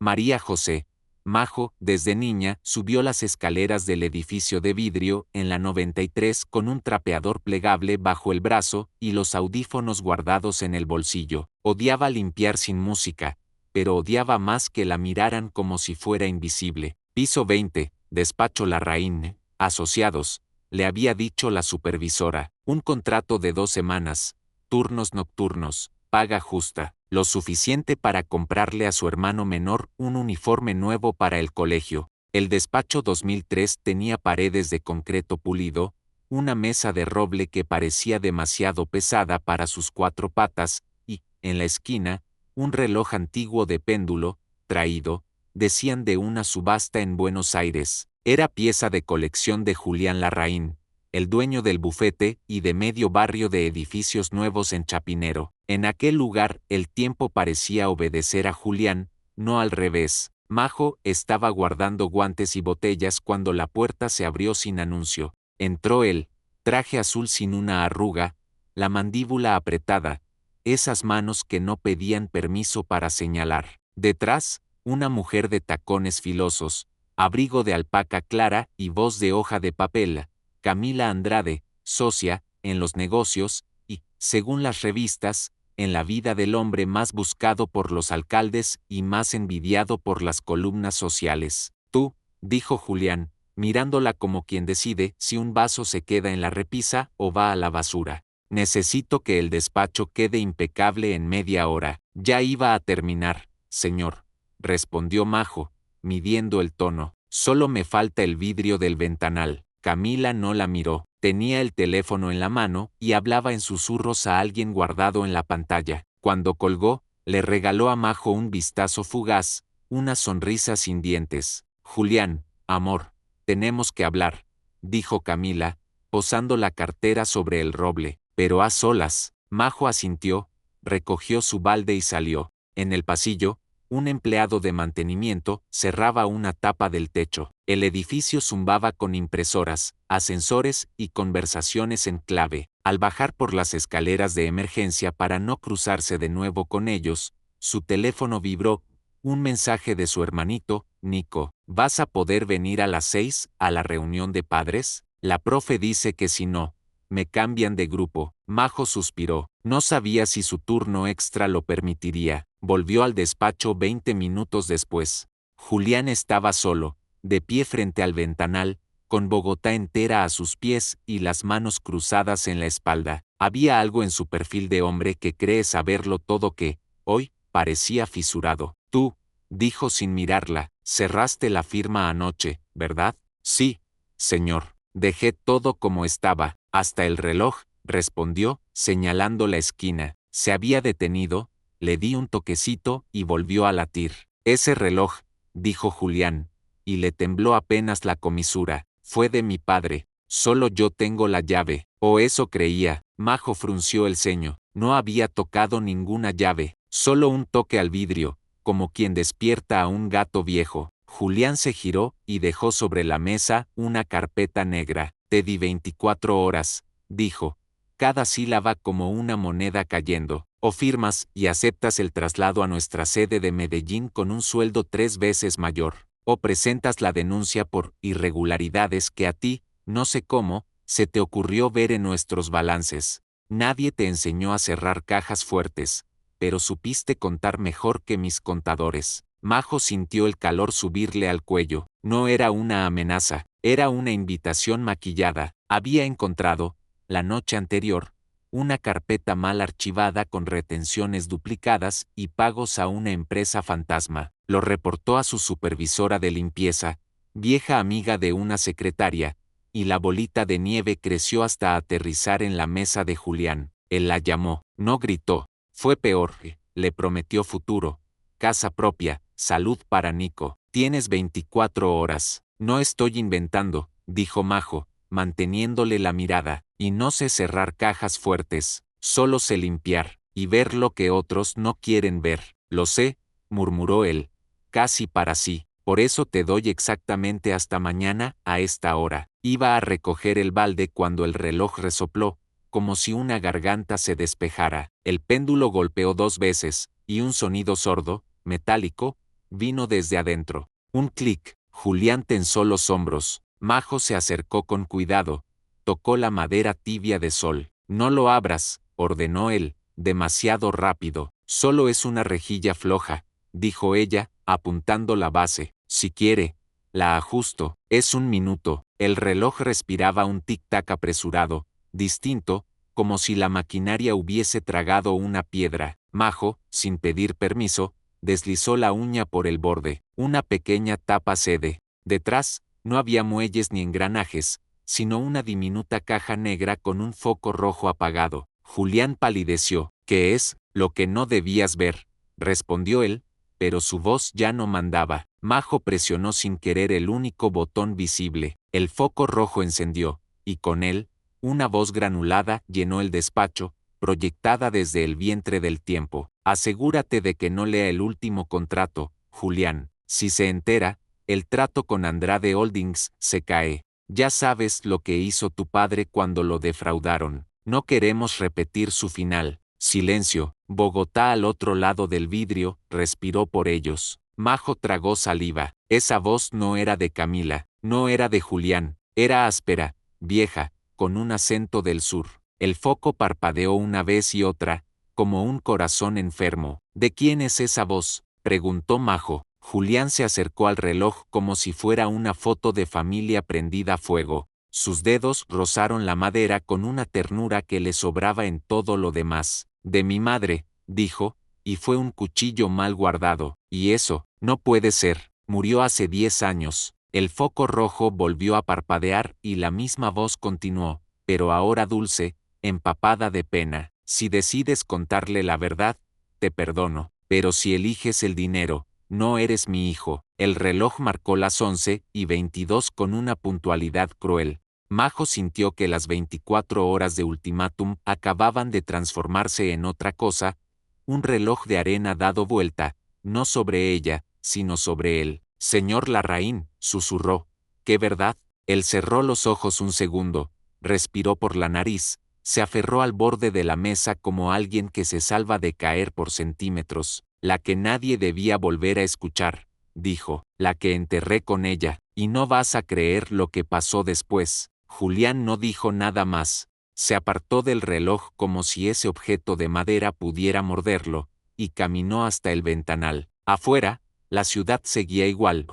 María José, Majo, desde niña, subió las escaleras del edificio de vidrio en la 93 con un trapeador plegable bajo el brazo y los audífonos guardados en el bolsillo. Odiaba limpiar sin música, pero odiaba más que la miraran como si fuera invisible. Piso 20, despacho Larraín, asociados, le había dicho la supervisora. Un contrato de 2 semanas, turnos nocturnos, paga justa, lo suficiente para comprarle a su hermano menor un uniforme nuevo para el colegio. El despacho 2003 tenía paredes de concreto pulido, una mesa de roble que parecía demasiado pesada para sus 4 patas, y, en la esquina, un reloj antiguo de péndulo, traído, decían de una subasta en Buenos Aires. Era pieza de colección de Julián Larraín, el dueño del bufete y de medio barrio de edificios nuevos en Chapinero. En aquel lugar el tiempo parecía obedecer a Julián, no al revés. Majo estaba guardando guantes y botellas cuando la puerta se abrió sin anuncio. Entró él, traje azul sin una arruga, la mandíbula apretada, esas manos que no pedían permiso para señalar. Detrás, una mujer de tacones filosos, abrigo de alpaca clara y voz de hoja de papel, Camila Andrade, socia, en los negocios, y, según las revistas, en la vida del hombre más buscado por los alcaldes y más envidiado por las columnas sociales. Tú, dijo Julián, mirándola como quien decide si un vaso se queda en la repisa o va a la basura. Necesito que el despacho quede impecable en media hora. Ya iba a terminar, señor, respondió Majo, midiendo el tono. Solo me falta el vidrio del ventanal. Camila no la miró. Tenía el teléfono en la mano y hablaba en susurros a alguien guardado en la pantalla. Cuando colgó, le regaló a Majo un vistazo fugaz, una sonrisa sin dientes. Julián, amor, tenemos que hablar, dijo Camila, posando la cartera sobre el roble. Pero a solas. Majo asintió, recogió su balde y salió. En el pasillo, un empleado de mantenimiento cerraba una tapa del techo. El edificio zumbaba con impresoras, ascensores y conversaciones en clave. Al bajar por las escaleras de emergencia para no cruzarse de nuevo con ellos, su teléfono vibró. Un mensaje de su hermanito, Nico. ¿Vas a poder venir a las 6 a la reunión de padres? La profe dice que si no, me cambian de grupo. Majo suspiró. No sabía si su turno extra lo permitiría. Volvió al despacho 20 minutos después. Julián estaba solo, de pie frente al ventanal, con Bogotá entera a sus pies y las manos cruzadas en la espalda. Había algo en su perfil de hombre que cree saberlo todo que, hoy, parecía fisurado. Tú, dijo sin mirarla, cerraste la firma anoche, ¿verdad? Sí, señor. Dejé todo como estaba, hasta el reloj, respondió, señalando la esquina. Se había detenido, le di un toquecito y volvió a latir. Ese reloj, dijo Julián, y le tembló apenas la comisura, fue de mi padre, solo yo tengo la llave, o eso creía. Majo frunció el ceño, no había tocado ninguna llave, solo un toque al vidrio, como quien despierta a un gato viejo. Julián se giró y dejó sobre la mesa una carpeta negra. Te di 24 horas, dijo, cada sílaba como una moneda cayendo. O firmas y aceptas el traslado a nuestra sede de Medellín con un sueldo 3 veces mayor, o presentas la denuncia por irregularidades que a ti, no sé cómo, se te ocurrió ver en nuestros balances. Nadie te enseñó a cerrar cajas fuertes, pero supiste contar mejor que mis contadores. Majo sintió el calor subirle al cuello. No era una amenaza, era una invitación maquillada. Había encontrado, la noche anterior, una carpeta mal archivada con retenciones duplicadas y pagos a una empresa fantasma. Lo reportó a su supervisora de limpieza, vieja amiga de una secretaria, y la bolita de nieve creció hasta aterrizar en la mesa de Julián. Él la llamó, no gritó. Fue peor, le prometió futuro, casa propia, salud para Nico. Tienes 24 horas. No estoy inventando, dijo Majo, manteniéndole la mirada, y no sé cerrar cajas fuertes, solo sé limpiar, y ver lo que otros no quieren ver. Lo sé, murmuró él, casi para sí. Por eso te doy exactamente hasta mañana, a esta hora. Iba a recoger el balde cuando el reloj resopló, como si una garganta se despejara. El péndulo golpeó 2 veces, y un sonido sordo, metálico, vino desde adentro. Un clic. Julián tensó los hombros. Majo se acercó con cuidado. Tocó la madera tibia de Sol. No lo abras, ordenó él, demasiado rápido. Solo es una rejilla floja, dijo ella, apuntando la base. Si quiere, la ajusto. Es un minuto. El reloj respiraba un tic-tac apresurado, distinto, como si la maquinaria hubiese tragado una piedra. Majo, sin pedir permiso, deslizó la uña por el borde. Una pequeña tapa cede. Detrás, no había muelles ni engranajes, sino una diminuta caja negra con un foco rojo apagado. Julián palideció. ¿Qué es? Lo que no debías ver, respondió él, pero su voz ya no mandaba. Majo presionó sin querer el único botón visible. El foco rojo encendió, y con él, una voz granulada llenó el despacho, proyectada desde el vientre del tiempo. Asegúrate de que no lea el último contrato, Julián. Si se entera, el trato con Andrade Holdings se cae. Ya sabes lo que hizo tu padre cuando lo defraudaron. No queremos repetir su final. Silencio. Bogotá al otro lado del vidrio, respiró por ellos. Majo tragó saliva. Esa voz no era de Camila, no era de Julián, era áspera, vieja, con un acento del sur. El foco parpadeó una vez y otra, como un corazón enfermo. ¿De quién es esa voz?, preguntó Majo. Julián se acercó al reloj como si fuera una foto de familia prendida a fuego. Sus dedos rozaron la madera con una ternura que le sobraba en todo lo demás. De mi madre, dijo, y fue un cuchillo mal guardado. Y eso, no puede ser, murió hace 10 años. El foco rojo volvió a parpadear y la misma voz continuó, pero ahora dulce, empapada de pena. Si decides contarle la verdad, te perdono, pero si eliges el dinero, no eres mi hijo. El reloj marcó las 11:22 con una puntualidad cruel. Majo sintió que las 24 horas de ultimátum acababan de transformarse en otra cosa, un reloj de arena dado vuelta, no sobre ella, sino sobre él. Señor Larraín, susurró. ¿Qué verdad? Él cerró los ojos un segundo, respiró por la nariz, se aferró al borde de la mesa como alguien que se salva de caer por centímetros. La que nadie debía volver a escuchar, dijo, la que enterré con ella, y no vas a creer lo que pasó después. Julián no dijo nada más. Se apartó del reloj como si ese objeto de madera pudiera morderlo, y caminó hasta el ventanal. Afuera, la ciudad seguía igual.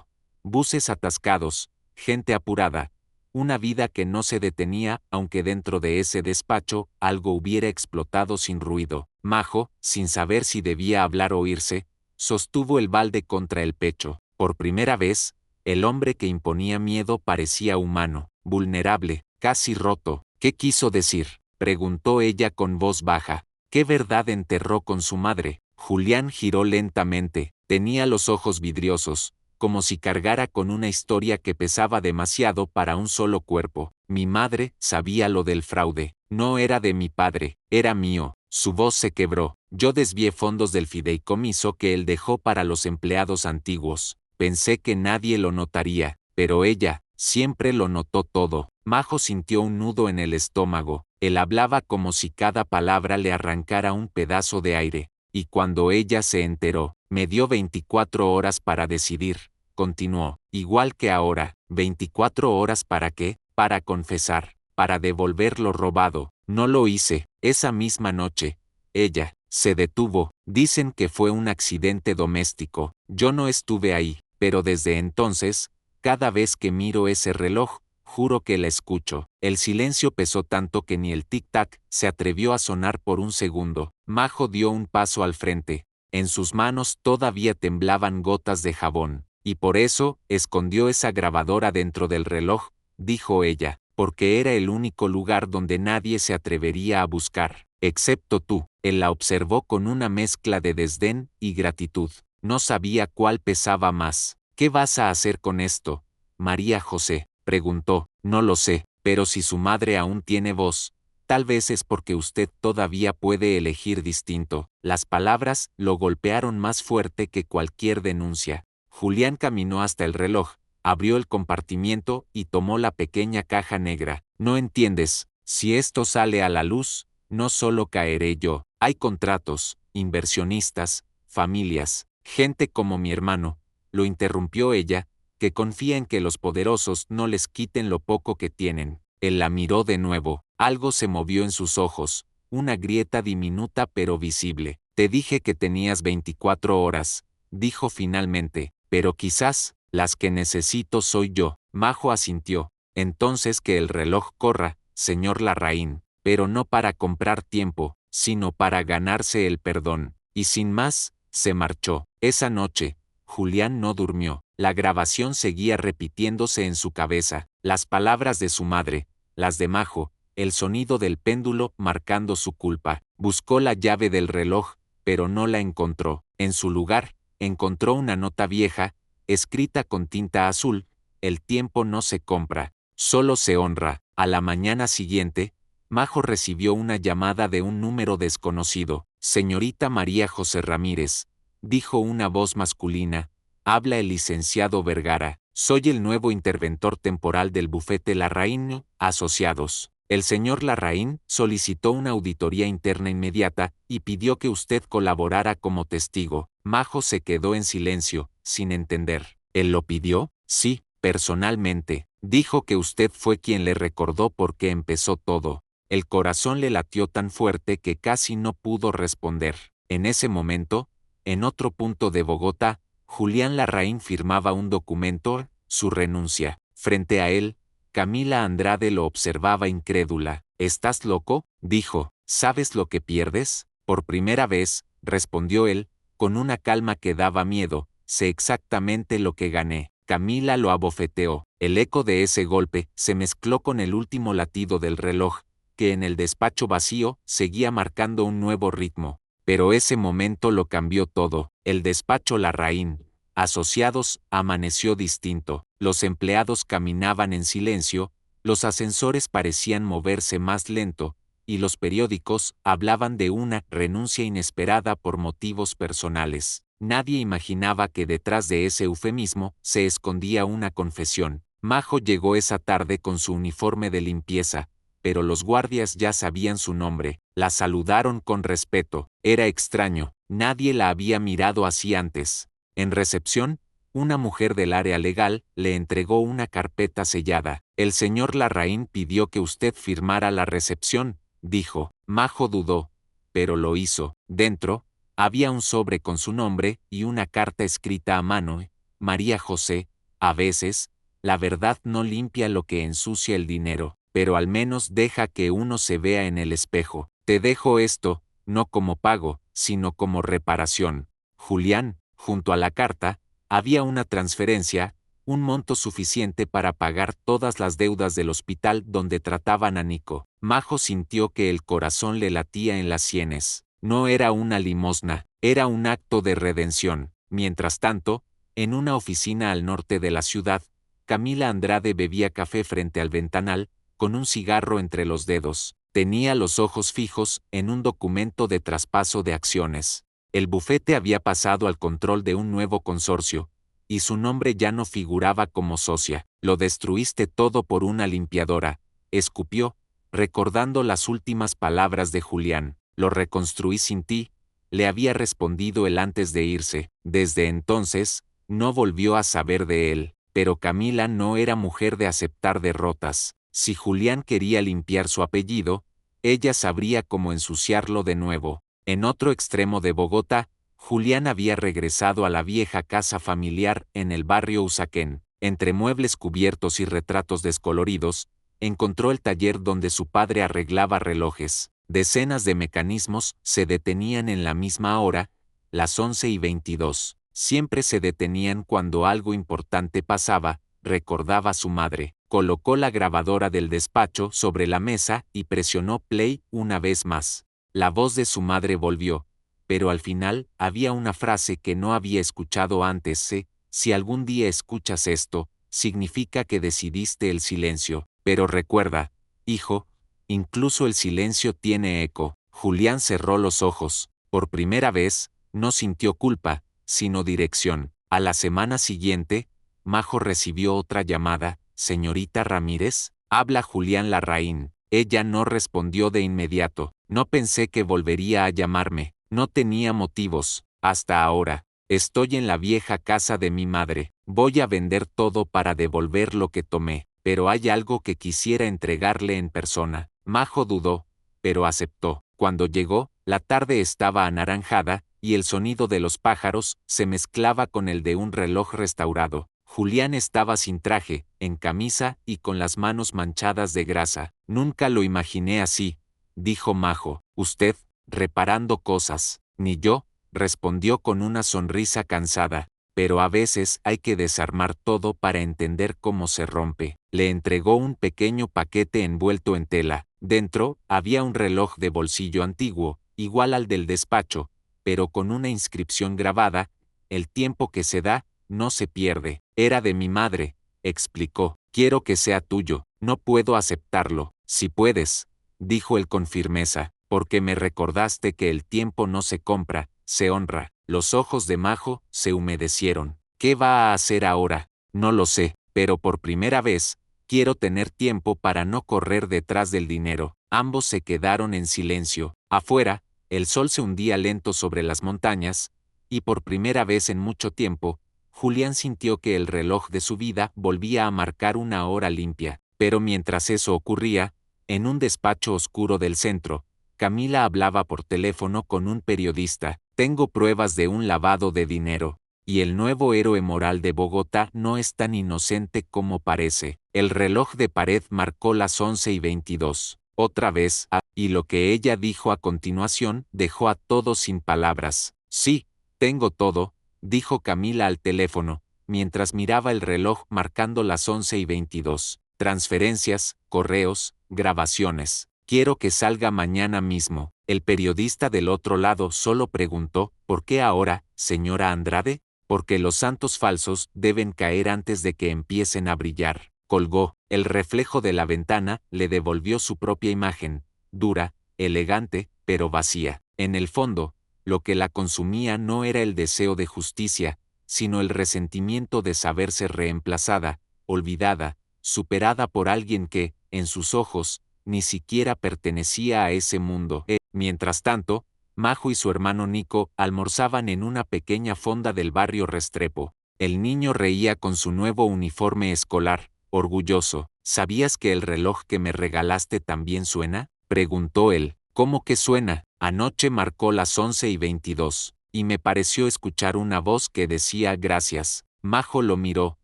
Buses atascados, gente apurada, una vida que no se detenía aunque dentro de ese despacho algo hubiera explotado sin ruido. Majo, sin saber si debía hablar o irse, sostuvo el balde contra el pecho. Por primera vez, el hombre que imponía miedo parecía humano, vulnerable, casi roto. ¿Qué quiso decir?, preguntó ella con voz baja. ¿Qué verdad enterró con su madre? Julián giró lentamente, tenía los ojos vidriosos, como si cargara con una historia que pesaba demasiado para un solo cuerpo. Mi madre sabía lo del fraude. No era de mi padre, era mío. Su voz se quebró. Yo desvié fondos del fideicomiso que él dejó para los empleados antiguos. Pensé que nadie lo notaría, pero ella siempre lo notó todo. Majo sintió un nudo en el estómago. Él hablaba como si cada palabra le arrancara un pedazo de aire. Y cuando ella se enteró, me dio 24 horas para decidir, continuó, igual que ahora. ¿24 horas para qué? Para confesar, para devolver lo robado. No lo hice. Esa misma noche, ella se detuvo. Dicen que fue un accidente doméstico. Yo no estuve ahí, pero desde entonces, cada vez que miro ese reloj, juro que la escucho. El silencio pesó tanto que ni el tic-tac se atrevió a sonar por un segundo. Majo dio un paso al frente. En sus manos todavía temblaban gotas de jabón. Y por eso, escondió esa grabadora dentro del reloj, dijo ella, porque era el único lugar donde nadie se atrevería a buscar, excepto tú. Él la observó con una mezcla de desdén y gratitud. No sabía cuál pesaba más. ¿Qué vas a hacer con esto, María José?, preguntó. No lo sé, pero si su madre aún tiene voz, tal vez es porque usted todavía puede elegir distinto. Las palabras lo golpearon más fuerte que cualquier denuncia. Julián caminó hasta el reloj, abrió el compartimiento y tomó la pequeña caja negra. No entiendes, si esto sale a la luz, no solo caeré yo. Hay contratos, inversionistas, familias, gente como mi hermano, lo interrumpió ella, que confía en que los poderosos no les quiten lo poco que tienen. Él la miró de nuevo. Algo se movió en sus ojos, una grieta diminuta pero visible. Te dije que tenías 24 horas, dijo finalmente, pero quizás, las que necesito soy yo. Majo asintió. Entonces que el reloj corra, señor Larraín, pero no para comprar tiempo, sino para ganarse el perdón. Y sin más, se marchó. Esa noche, Julián no durmió. La grabación seguía repitiéndose en su cabeza, las palabras de su madre, las de Majo, el sonido del péndulo marcando su culpa. Buscó la llave del reloj, pero no la encontró. En su lugar, encontró una nota vieja, escrita con tinta azul: el tiempo no se compra, solo se honra. A la mañana siguiente, Majo recibió una llamada de un número desconocido. Señorita María José Ramírez, dijo una voz masculina, habla el licenciado Vergara. Soy el nuevo interventor temporal del bufete Larraín Asociados. El señor Larraín solicitó una auditoría interna inmediata y pidió que usted colaborara como testigo. Majo se quedó en silencio, sin entender. ¿Él lo pidió? Sí, personalmente. Dijo que usted fue quien le recordó por qué empezó todo. El corazón le latió tan fuerte que casi no pudo responder. En ese momento, en otro punto de Bogotá, Julián Larraín firmaba un documento, su renuncia. Frente a él, Camila Andrade lo observaba incrédula. ¿Estás loco?, dijo. ¿Sabes lo que pierdes? Por primera vez, respondió él, con una calma que daba miedo. Sé exactamente lo que gané. Camila lo abofeteó. El eco de ese golpe se mezcló con el último latido del reloj, que en el despacho vacío seguía marcando un nuevo ritmo. Pero ese momento lo cambió todo. El despacho Larraín Asociados amaneció distinto. Los empleados caminaban en silencio, los ascensores parecían moverse más lento, y los periódicos hablaban de una renuncia inesperada por motivos personales. Nadie imaginaba que detrás de ese eufemismo se escondía una confesión. Majo llegó esa tarde con su uniforme de limpieza, pero los guardias ya sabían su nombre. La saludaron con respeto. Era extraño, nadie la había mirado así antes. En recepción, una mujer del área legal le entregó una carpeta sellada. El señor Larraín pidió que usted firmara la recepción, dijo. Majo dudó, pero lo hizo. Dentro, había un sobre con su nombre y una carta escrita a mano. María José, a veces, la verdad no limpia lo que ensucia el dinero, pero al menos deja que uno se vea en el espejo. Te dejo esto, no como pago, sino como reparación. Julián, junto a la carta, había una transferencia, un monto suficiente para pagar todas las deudas del hospital donde trataban a Nico. Majo sintió que el corazón le latía en las sienes. No era una limosna, era un acto de redención. Mientras tanto, en una oficina al norte de la ciudad, Camila Andrade bebía café frente al ventanal, con un cigarro entre los dedos. Tenía los ojos fijos en un documento de traspaso de acciones. El bufete había pasado al control de un nuevo consorcio, y su nombre ya no figuraba como socia. Lo destruiste todo por una limpiadora, escupió, recordando las últimas palabras de Julián. Lo reconstruí sin ti, le había respondido él antes de irse. Desde entonces, no volvió a saber de él. Pero Camila no era mujer de aceptar derrotas. Si Julián quería limpiar su apellido, ella sabría cómo ensuciarlo de nuevo. En otro extremo de Bogotá, Julián había regresado a la vieja casa familiar en el barrio Usaquén. Entre muebles cubiertos y retratos descoloridos, encontró el taller donde su padre arreglaba relojes. Decenas de mecanismos se detenían en la misma hora, las 11:22. Siempre se detenían cuando algo importante pasaba, recordaba su madre. Colocó la grabadora del despacho sobre la mesa y presionó play una vez más. La voz de su madre volvió, pero al final había una frase que no había escuchado antes. Si algún día escuchas esto, significa que decidiste el silencio. Pero recuerda, hijo, incluso el silencio tiene eco. Julián cerró los ojos. Por primera vez, no sintió culpa, sino dirección. A la semana siguiente, Majo recibió otra llamada. «Señorita Ramírez, habla Julián Larraín». Ella no respondió de inmediato. No pensé que volvería a llamarme. No tenía motivos, hasta ahora. Estoy en la vieja casa de mi madre. Voy a vender todo para devolver lo que tomé, pero hay algo que quisiera entregarle en persona. Majo dudó, pero aceptó. Cuando llegó, la tarde estaba anaranjada, y el sonido de los pájaros se mezclaba con el de un reloj restaurado. Julián estaba sin traje, en camisa y con las manos manchadas de grasa. Nunca lo imaginé así, dijo Majo. Usted, reparando cosas. Ni yo, respondió con una sonrisa cansada. Pero a veces hay que desarmar todo para entender cómo se rompe. Le entregó un pequeño paquete envuelto en tela. Dentro, había un reloj de bolsillo antiguo, igual al del despacho, pero con una inscripción grabada: el tiempo que se da, no se pierde. Era de mi madre, explicó. Quiero que sea tuyo. No puedo aceptarlo. Si puedes, dijo él con firmeza, porque me recordaste que el tiempo no se compra, se honra. Los ojos de Majo se humedecieron. ¿Qué va a hacer ahora? No lo sé, pero por primera vez, quiero tener tiempo para no correr detrás del dinero. Ambos se quedaron en silencio. Afuera, el sol se hundía lento sobre las montañas, y por primera vez en mucho tiempo, Julián sintió que el reloj de su vida volvía a marcar una hora limpia. Pero mientras eso ocurría, en un despacho oscuro del centro, Camila hablaba por teléfono con un periodista. Tengo pruebas de un lavado de dinero, y el nuevo héroe moral de Bogotá no es tan inocente como parece. El reloj de pared marcó las 11:22. Otra vez, y lo que ella dijo a continuación dejó a todos sin palabras. Sí, tengo todo, dijo Camila al teléfono, mientras miraba el reloj marcando las 11:22. Transferencias, correos, grabaciones. Quiero que salga mañana mismo. El periodista del otro lado solo preguntó: ¿por qué ahora, señora Andrade? Porque los santos falsos deben caer antes de que empiecen a brillar. Colgó. El reflejo de la ventana le devolvió su propia imagen, dura, elegante, pero vacía. En el fondo, lo que la consumía no era el deseo de justicia, sino el resentimiento de saberse reemplazada, olvidada, superada por alguien que, en sus ojos, ni siquiera pertenecía a ese mundo. Mientras tanto, Majo y su hermano Nico almorzaban en una pequeña fonda del barrio Restrepo. El niño reía con su nuevo uniforme escolar, orgulloso. ¿Sabías que el reloj que me regalaste también suena?, preguntó él. ¿Cómo que suena? Anoche marcó las 11:22, y me pareció escuchar una voz que decía gracias. Majo lo miró,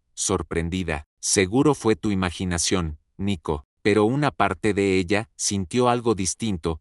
sorprendida. Seguro fue tu imaginación, Nico. Pero una parte de ella sintió algo distinto,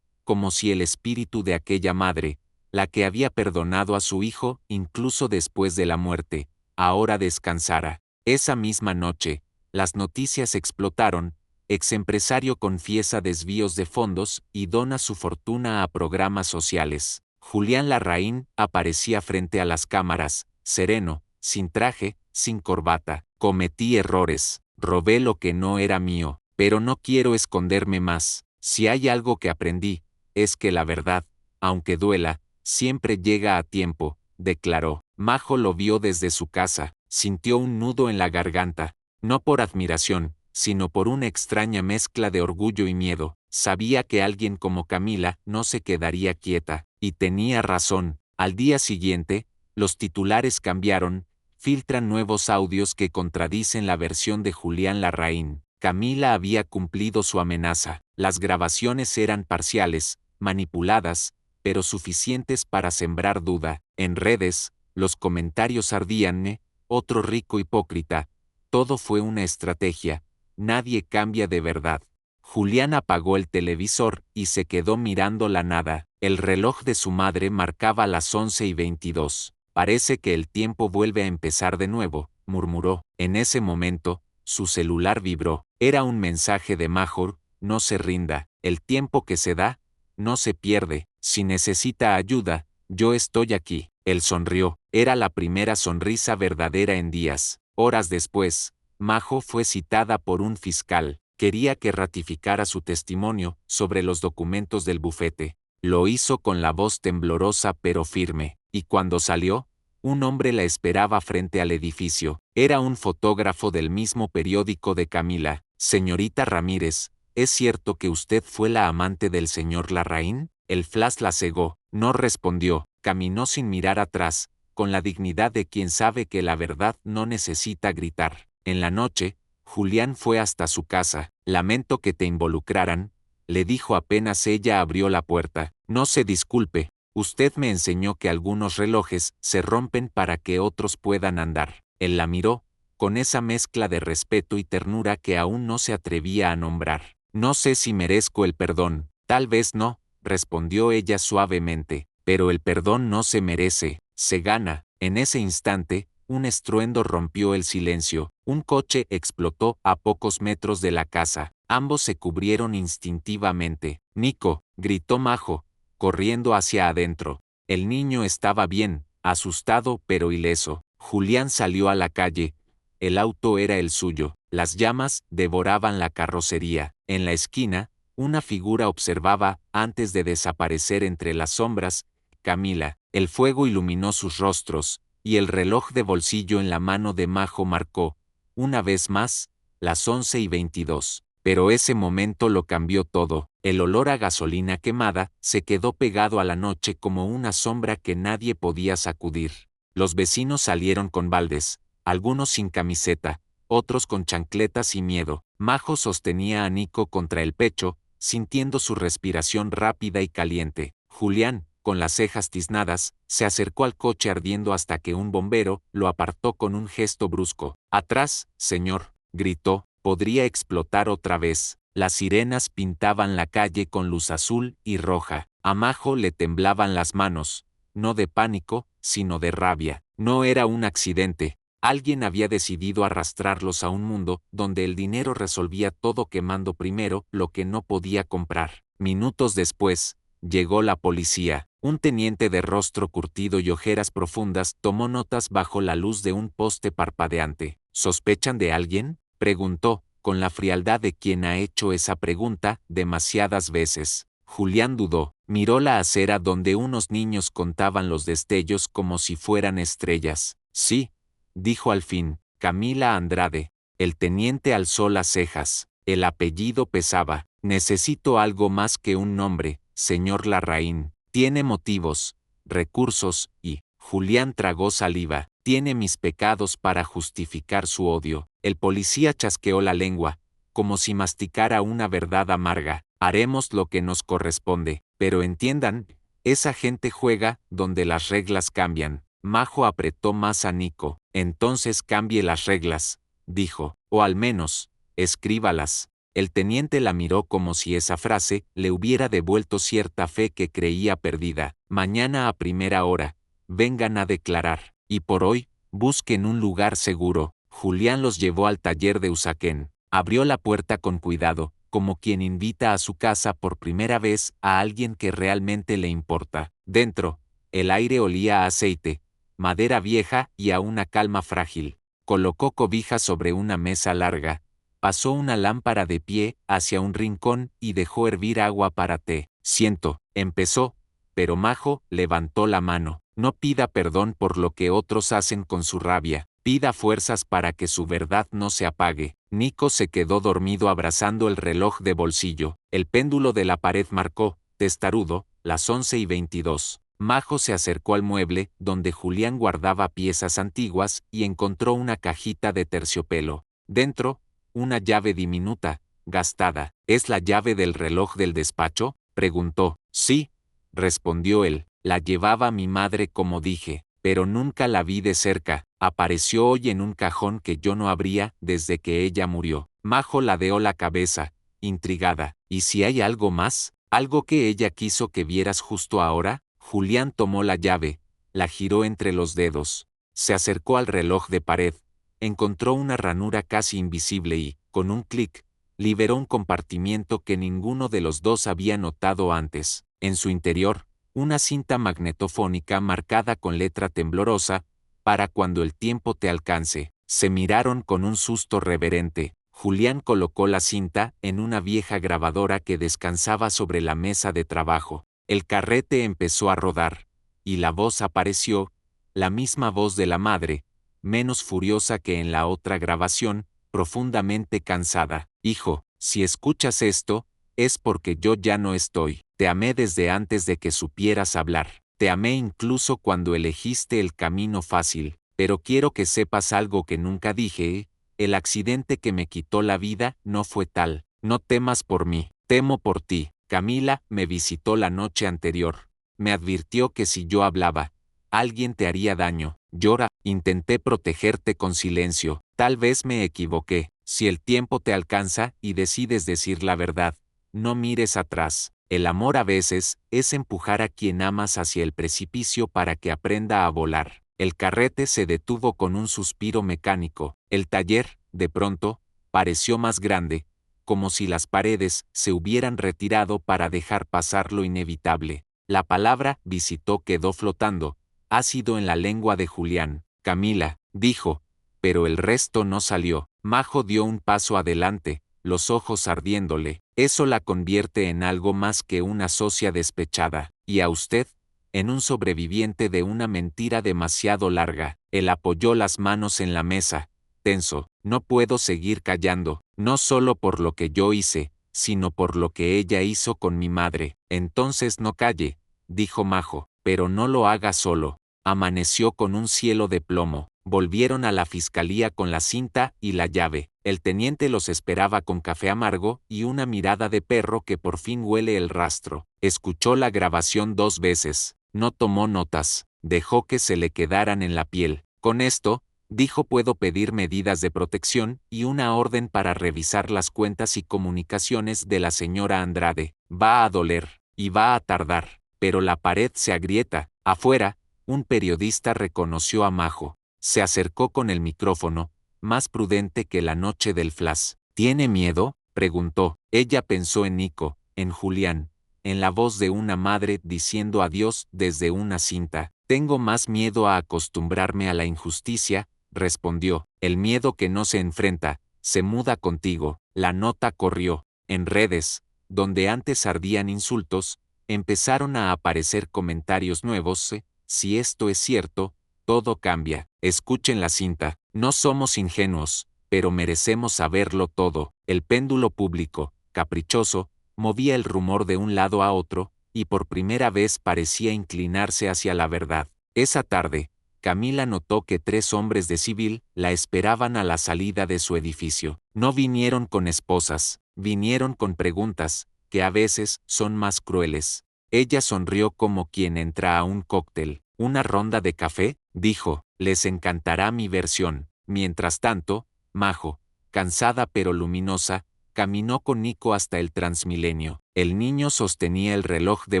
como si el espíritu de aquella madre, la que había perdonado a su hijo incluso después de la muerte, ahora descansara. Esa misma noche, las noticias explotaron: exempresario confiesa desvíos de fondos y dona su fortuna a programas sociales. Julián Larraín aparecía frente a las cámaras, sereno, sin traje, sin corbata. Cometí errores, robé lo que no era mío, pero no quiero esconderme más. Si hay algo que aprendí, es que la verdad, aunque duela, siempre llega a tiempo, declaró. Majo lo vio desde su casa, sintió un nudo en la garganta, no por admiración, sino por una extraña mezcla de orgullo y miedo. Sabía que alguien como Camila no se quedaría quieta, y tenía razón. Al día siguiente, los titulares cambiaron: filtran nuevos audios que contradicen la versión de Julián Larraín. Camila había cumplido su amenaza. Las grabaciones eran parciales, manipuladas, pero suficientes para sembrar duda. En redes, los comentarios ardían: otro rico hipócrita. Todo fue una estrategia. Nadie cambia de verdad. Julián apagó el televisor y se quedó mirando la nada. El reloj de su madre marcaba las 11:22. Parece que el tiempo vuelve a empezar de nuevo, murmuró. En ese momento, su celular vibró. Era un mensaje de Majo: no se rinda. El tiempo que se da, no se pierde. Si necesita ayuda, yo estoy aquí. Él sonrió. Era la primera sonrisa verdadera en días. Horas después, Majo fue citada por un fiscal. Quería que ratificara su testimonio sobre los documentos del bufete. Lo hizo con la voz temblorosa pero firme, y cuando salió, un hombre la esperaba frente al edificio. Era un fotógrafo del mismo periódico de Camila. Señorita Ramírez, ¿es cierto que usted fue la amante del señor Larraín? El flash la cegó. No respondió. Caminó sin mirar atrás, con la dignidad de quien sabe que la verdad no necesita gritar. En la noche, Julián fue hasta su casa. Lamento que te involucraran, le dijo apenas ella abrió la puerta. No se disculpe, usted me enseñó que algunos relojes se rompen para que otros puedan andar. Él la miró, con esa mezcla de respeto y ternura que aún no se atrevía a nombrar. No sé si merezco el perdón, tal vez no, respondió ella suavemente, pero el perdón no se merece, se gana. En ese instante, un estruendo rompió el silencio. Un coche explotó a pocos metros de la casa. Ambos se cubrieron instintivamente. Nico, gritó Majo, corriendo hacia adentro. El niño estaba bien, asustado pero ileso. Julián salió a la calle. El auto era el suyo. Las llamas devoraban la carrocería. En la esquina, una figura observaba, antes de desaparecer entre las sombras, Camila. El fuego iluminó sus rostros, y el reloj de bolsillo en la mano de Majo marcó, una vez más, las 11:22. Pero ese momento lo cambió todo. El olor a gasolina quemada se quedó pegado a la noche como una sombra que nadie podía sacudir. Los vecinos salieron con baldes, algunos sin camiseta, otros con chancletas y miedo. Majo sostenía a Nico contra el pecho, sintiendo su respiración rápida y caliente. Julián, con las cejas tiznadas, se acercó al coche ardiendo hasta que un bombero lo apartó con un gesto brusco. «Atrás, señor», gritó, «podría explotar otra vez». Las sirenas pintaban la calle con luz azul y roja. A Majo le temblaban las manos, no de pánico, sino de rabia. No era un accidente. Alguien había decidido arrastrarlos a un mundo donde el dinero resolvía todo quemando primero lo que no podía comprar. Minutos después, llegó la policía. Un teniente de rostro curtido y ojeras profundas tomó notas bajo la luz de un poste parpadeante. ¿Sospechan de alguien?, preguntó, con la frialdad de quien ha hecho esa pregunta demasiadas veces. Julián dudó. Miró la acera donde unos niños contaban los destellos como si fueran estrellas. Sí, dijo al fin, Camila Andrade. El teniente alzó las cejas. El apellido pesaba. Necesito algo más que un nombre, señor Larraín. Tiene motivos, recursos y, Julián tragó saliva, tiene mis pecados para justificar su odio. El policía chasqueó la lengua, como si masticara una verdad amarga. Haremos lo que nos corresponde, pero entiendan, esa gente juega donde las reglas cambian. Majo apretó más a Nico. Entonces cambie las reglas, dijo, o al menos, escríbalas. El teniente la miró como si esa frase le hubiera devuelto cierta fe que creía perdida. Mañana a primera hora, vengan a declarar, y por hoy, busquen un lugar seguro. Julián los llevó al taller de Usaquén. Abrió la puerta con cuidado, como quien invita a su casa por primera vez a alguien que realmente le importa. Dentro, el aire olía a aceite, madera vieja y a una calma frágil. Colocó cobijas sobre una mesa larga, pasó una lámpara de pie hacia un rincón y dejó hervir agua para té. Siento, empezó, pero Majo levantó la mano. No pida perdón por lo que otros hacen con su rabia, pida fuerzas para que su verdad no se apague. Nico se quedó dormido abrazando el reloj de bolsillo. El péndulo de la pared marcó, testarudo, las 11:22. Majo se acercó al mueble donde Julián guardaba piezas antiguas y encontró una cajita de terciopelo. Dentro, una llave diminuta, gastada. ¿Es la llave del reloj del despacho?, preguntó. Sí, respondió él. La llevaba mi madre como dije, pero nunca la vi de cerca. Apareció hoy en un cajón que yo no abría desde que ella murió. Majo ladeó la cabeza, intrigada. ¿Y si hay algo más? ¿Algo que ella quiso que vieras justo ahora? Julián tomó la llave, la giró entre los dedos. Se acercó al reloj de pared. Encontró una ranura casi invisible y, con un clic, liberó un compartimiento que ninguno de los dos había notado antes. En su interior, una cinta magnetofónica marcada con letra temblorosa, para cuando el tiempo te alcance. Se miraron con un susto reverente. Julián colocó la cinta en una vieja grabadora que descansaba sobre la mesa de trabajo. El carrete empezó a rodar, y la voz apareció, la misma voz de la madre, menos furiosa que en la otra grabación, profundamente cansada. Hijo, si escuchas esto, es porque yo ya no estoy. Te amé desde antes de que supieras hablar. Te amé incluso cuando elegiste el camino fácil, pero quiero que sepas algo que nunca dije, el accidente que me quitó la vida no fue tal. No temas por mí, temo por ti. Camila me visitó la noche anterior. Me advirtió que si yo hablaba, alguien te haría daño. Llora, intenté protegerte con silencio. Tal vez me equivoqué. Si el tiempo te alcanza y decides decir la verdad, no mires atrás. El amor a veces es empujar a quien amas hacia el precipicio para que aprenda a volar. El carrete se detuvo con un suspiro mecánico. El taller, de pronto, pareció más grande, como si las paredes se hubieran retirado para dejar pasar lo inevitable. La palabra visitó quedó flotando, ácido en la lengua de Julián. Camila, dijo, pero el resto no salió. Majo dio un paso adelante, los ojos ardiéndole. Eso la convierte en algo más que una socia despechada. ¿Y a usted? En un sobreviviente de una mentira demasiado larga. Él apoyó las manos en la mesa, tenso. No puedo seguir callando, no solo por lo que yo hice, sino por lo que ella hizo con mi madre. Entonces no calle, dijo Majo, pero no lo haga solo. Amaneció con un cielo de plomo. Volvieron a la fiscalía con la cinta y la llave. El teniente los esperaba con café amargo y una mirada de perro que por fin huele el rastro. Escuchó la grabación 2 veces. No tomó notas. Dejó que se le quedaran en la piel. Con esto, dijo, puedo pedir medidas de protección y una orden para revisar las cuentas y comunicaciones de la señora Andrade. Va a doler, y va a tardar, pero la pared se agrieta. Afuera, un periodista reconoció a Majo. Se acercó con el micrófono, más prudente que la noche del flash. ¿Tiene miedo?, preguntó. Ella pensó en Nico, en Julián, en la voz de una madre diciendo adiós desde una cinta. Tengo más miedo a acostumbrarme a la injusticia, respondió. El miedo que no se enfrenta, se muda contigo. La nota corrió. En redes, donde antes ardían insultos, empezaron a aparecer comentarios nuevos. Si esto es cierto, todo cambia. Escuchen la cinta. No somos ingenuos, pero merecemos saberlo todo. El péndulo público, caprichoso, movía el rumor de un lado a otro, y por primera vez parecía inclinarse hacia la verdad. Esa tarde, Camila notó que 3 hombres de civil la esperaban a la salida de su edificio. No vinieron con esposas, vinieron con preguntas, que a veces son más crueles. Ella sonrió como quien entra a un cóctel. ¿Una ronda de café?, dijo. Les encantará mi versión. Mientras tanto, Majo, cansada pero luminosa, caminó con Nico hasta el Transmilenio. El niño sostenía el reloj de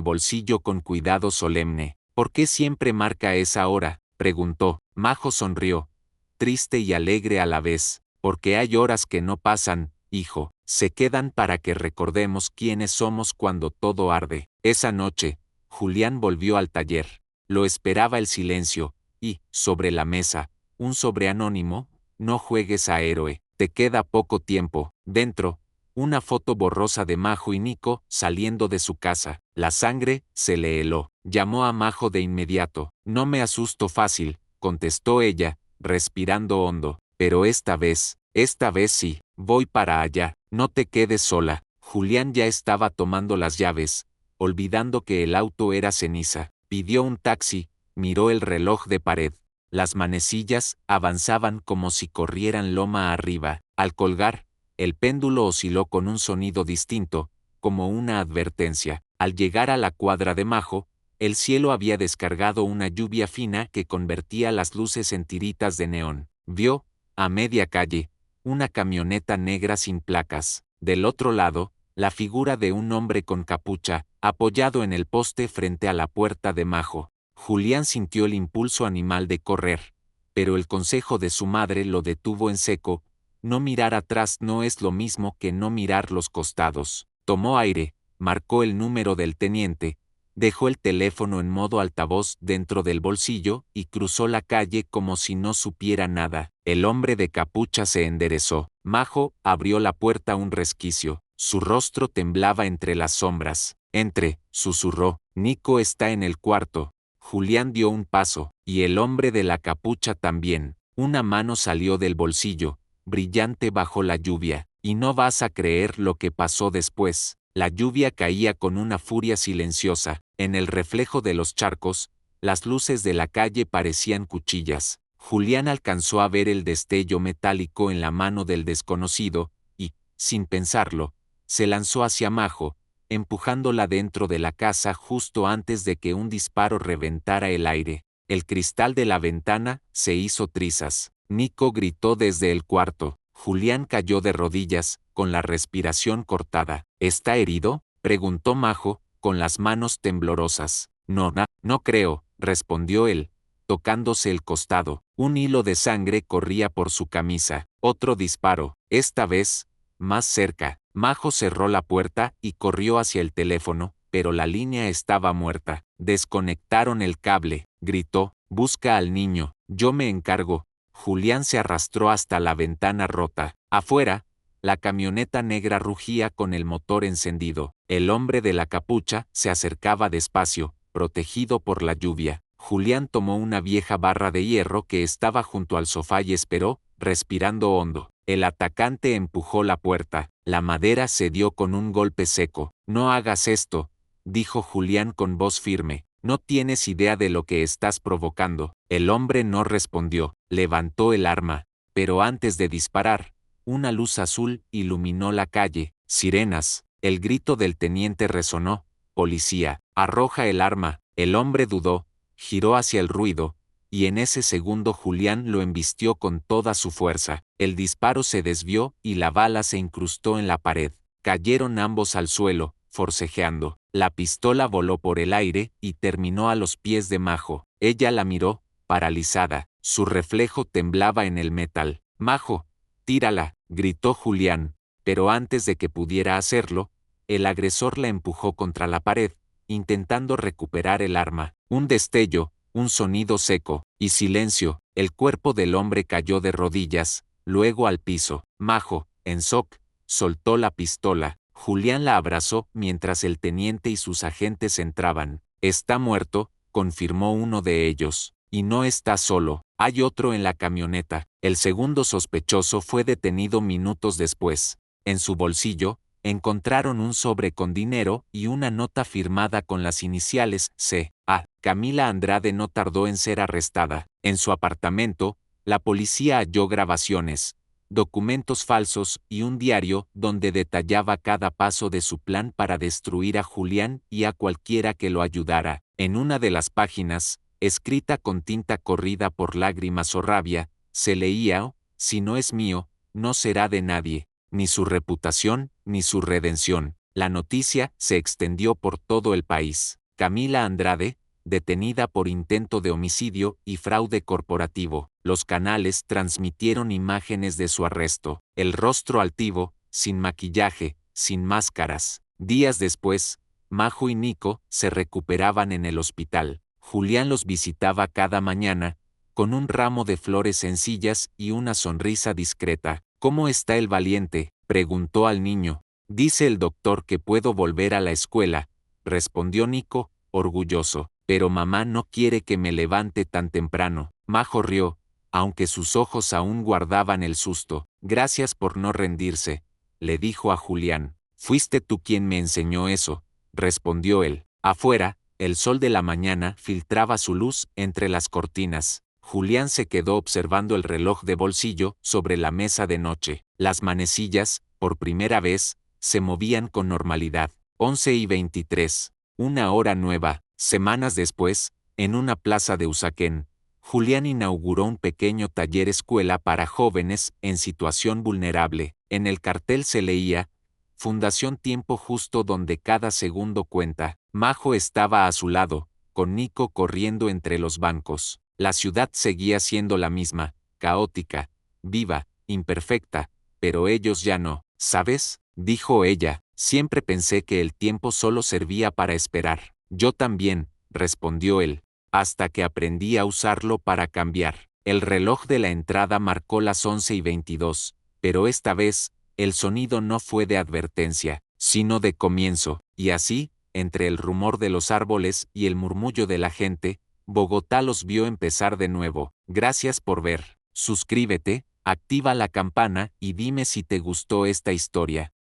bolsillo con cuidado solemne. ¿Por qué siempre marca esa hora?, preguntó. Majo sonrió, triste y alegre a la vez. Porque hay horas que no pasan, hijo, se quedan para que recordemos quiénes somos cuando todo arde. Esa noche, Julián volvió al taller. Lo esperaba el silencio, y, sobre la mesa, un sobre anónimo. No juegues a héroe, te queda poco tiempo. Dentro, una foto borrosa de Majo y Nico saliendo de su casa. La sangre se le heló. Llamó a Majo de inmediato. No me asusto fácil, contestó ella, respirando hondo. Pero esta vez sí, voy para allá. No te quedes sola. Julián ya estaba tomando las llaves, olvidando que el auto era ceniza. Pidió un taxi, miró el reloj de pared. Las manecillas avanzaban como si corrieran loma arriba. Al colgar, el péndulo osciló con un sonido distinto, como una advertencia. Al llegar a la cuadra de Majo, el cielo había descargado una lluvia fina que convertía las luces en tiritas de neón. Vio, a media calle, una camioneta negra sin placas. Del otro lado, la figura de un hombre con capucha, apoyado en el poste frente a la puerta de Majo. Julián sintió el impulso animal de correr, pero el consejo de su madre lo detuvo en seco. No mirar atrás no es lo mismo que no mirar los costados. Tomó aire, marcó el número del teniente, dejó el teléfono en modo altavoz dentro del bolsillo y cruzó la calle como si no supiera nada. El hombre de capucha se enderezó. Majo abrió la puerta un resquicio. Su rostro temblaba entre las sombras. Entre, susurró. Nico está en el cuarto. Julián dio un paso, y el hombre de la capucha también. Una mano salió del bolsillo, brillante bajo la lluvia. Y no vas a creer lo que pasó después. La lluvia caía con una furia silenciosa. En el reflejo de los charcos, las luces de la calle parecían cuchillas. Julián alcanzó a ver el destello metálico en la mano del desconocido, y, sin pensarlo, se lanzó hacia Majo, empujándola dentro de la casa justo antes de que un disparo reventara el aire. El cristal de la ventana se hizo trizas. Nico gritó desde el cuarto. Julián cayó de rodillas, con la respiración cortada. ¿Está herido?, preguntó Majo, con las manos temblorosas. No creo, respondió él, tocándose el costado. Un hilo de sangre corría por su camisa. Otro disparo, esta vez, más cerca. Majo cerró la puerta y corrió hacia el teléfono, pero la línea estaba muerta. Desconectaron el cable, gritó. Busca al niño, yo me encargo. Julián se arrastró hasta la ventana rota. Afuera, la camioneta negra rugía con el motor encendido. El hombre de la capucha se acercaba despacio, protegido por la lluvia. Julián tomó una vieja barra de hierro que estaba junto al sofá y esperó, respirando hondo. El atacante empujó la puerta. La madera cedió con un golpe seco. No hagas esto, dijo Julián con voz firme. No tienes idea de lo que estás provocando. El hombre no respondió. Levantó el arma, pero antes de disparar, una luz azul iluminó la calle. Sirenas. El grito del teniente resonó. Policía, arroja el arma. El hombre dudó, giró hacia el ruido, y en ese segundo Julián lo embistió con toda su fuerza. El disparo se desvió y la bala se incrustó en la pared. Cayeron ambos al suelo, forcejeando. La pistola voló por el aire y terminó a los pies de Majo. Ella la miró, paralizada. Su reflejo temblaba en el metal. Majo, tírala, gritó Julián, pero antes de que pudiera hacerlo, el agresor la empujó contra la pared, intentando recuperar el arma. Un destello, un sonido seco, y silencio. El cuerpo del hombre cayó de rodillas, luego al piso. Majo, en shock, soltó la pistola. Julián la abrazó mientras el teniente y sus agentes entraban. Está muerto, confirmó uno de ellos. Y no está solo, hay otro en la camioneta. El segundo sospechoso fue detenido minutos después. En su bolsillo, encontraron un sobre con dinero y una nota firmada con las iniciales C.A. Camila Andrade no tardó en ser arrestada. En su apartamento, la policía halló grabaciones, documentos falsos y un diario donde detallaba cada paso de su plan para destruir a Julián y a cualquiera que lo ayudara. En una de las páginas, escrita con tinta corrida por lágrimas o rabia, se leía: si no es mío, no será de nadie, ni su reputación, ni su redención. La noticia se extendió por todo el país. Camila Andrade, detenida por intento de homicidio y fraude corporativo. Los canales transmitieron imágenes de su arresto. El rostro altivo, sin maquillaje, sin máscaras. Días después, Majo y Nico se recuperaban en el hospital. Julián los visitaba cada mañana, con un ramo de flores sencillas y una sonrisa discreta. ¿Cómo está el valiente?, preguntó al niño. Dice el doctor que puedo volver a la escuela, respondió Nico, orgulloso. Pero mamá no quiere que me levante tan temprano. Majo rió, aunque sus ojos aún guardaban el susto. Gracias por no rendirse, le dijo a Julián. Fuiste tú quien me enseñó eso, respondió él. Afuera, el sol de la mañana filtraba su luz entre las cortinas. Julián se quedó observando el reloj de bolsillo sobre la mesa de noche. Las manecillas, por primera vez, se movían con normalidad. 11:23. Una hora nueva. Semanas después, en una plaza de Usaquén, Julián inauguró un pequeño taller escuela para jóvenes en situación vulnerable. En el cartel se leía: Fundación Tiempo Justo, donde cada segundo cuenta. Majo estaba a su lado, con Nico corriendo entre los bancos. La ciudad seguía siendo la misma, caótica, viva, imperfecta, pero ellos ya no. ¿Sabes?, dijo ella, siempre pensé que el tiempo solo servía para esperar. Yo también, respondió él, hasta que aprendí a usarlo para cambiar. El reloj de la entrada marcó las 11:22, pero esta vez, el sonido no fue de advertencia, sino de comienzo, y así, entre el rumor de los árboles y el murmullo de la gente, Bogotá los vio empezar de nuevo. Gracias por ver. Suscríbete, activa la campana y dime si te gustó esta historia.